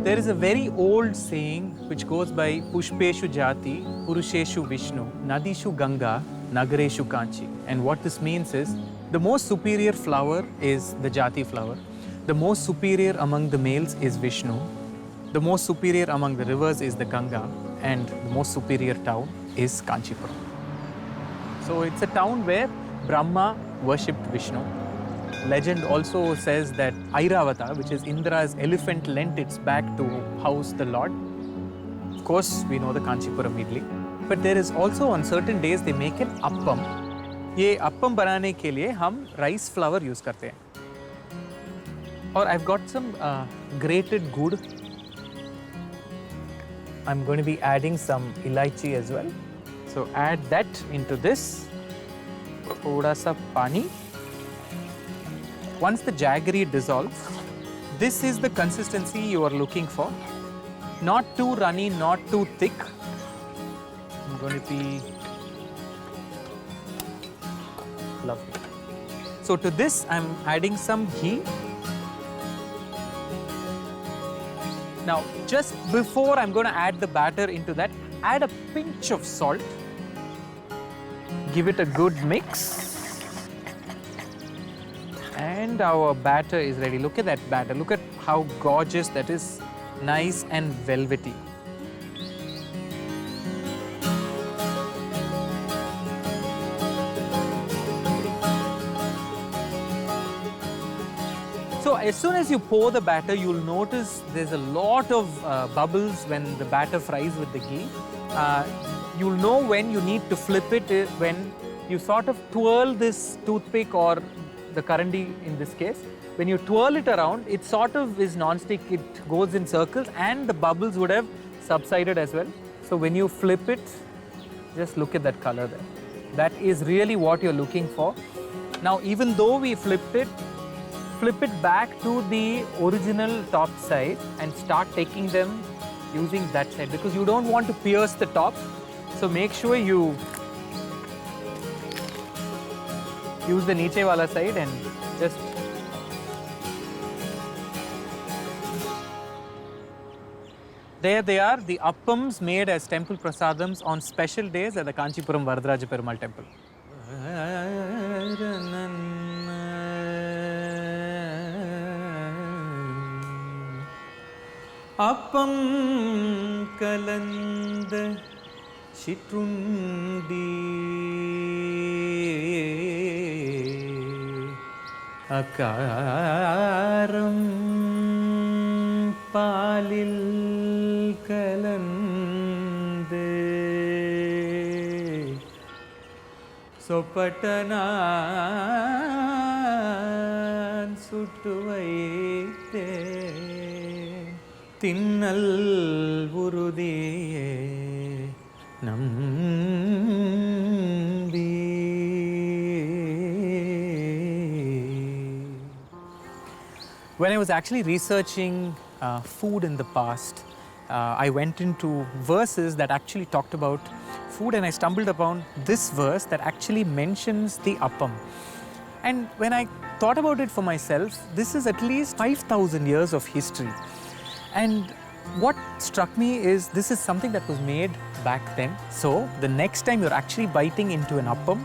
There is a very old saying which goes by Pushpeshu Jati, Purusheshu Vishnu, Nadishu Ganga, Nagareshu Kanchi. And what this means is the most superior flower is the Jati flower. The most superior among the males is Vishnu. The most superior among the rivers is the Ganga. And the most superior town is Kanchipuram. So it's a town where Brahma worshipped Vishnu. Legend also says that Airavata, which is Indra's elephant, lent its back to house the Lord. Of course, we know the Kanchipuram idli. But there is also on certain days they make an appam. ये appam बनाने के लिए हम rice flour use करते हैं. और I've got some grated gur. I'm going to be adding some elaichi as well. So add that into this. थोड़ा सा पानी. Once the jaggery dissolves, this is the consistency you are looking for. Not too runny, not too thick. I'm going to be lovely. So to this, I'm adding some ghee. Now, just before I'm going to add the batter into that, add a pinch of salt. Give it a good mix. And our batter is ready. Look at that batter. Look at how gorgeous that is. Nice and velvety. So as soon as you pour the batter, you'll notice there's a lot of bubbles when the batter fries with the ghee. You'll know when you need to flip it when you sort of twirl this toothpick or the karandi in this case. When you twirl it around, it sort of is non-stick, it goes in circles and the bubbles would have subsided as well. So when you flip it, just look at that color there. That is really what you're looking for. Now even though we flipped it, flip it back to the original top side and start taking them using that side because you don't want to pierce the top. So make sure you use the niche wala side and just there they are, the appams made as temple prasadams on special days at the Kanchipuram Varadaraja Perumal temple. Appam kalanda Shitrundi Akaram Palil Kalande Sopatanan Sutuvaite Tinnal Vurudiye Nambi. When I was actually researching food in the past, I went into verses that actually talked about food and I stumbled upon this verse that actually mentions the appam. And when I thought about it for myself, this is at least 5,000 years of history. And what struck me is this is something that was made back then. So the next time you're actually biting into an appam,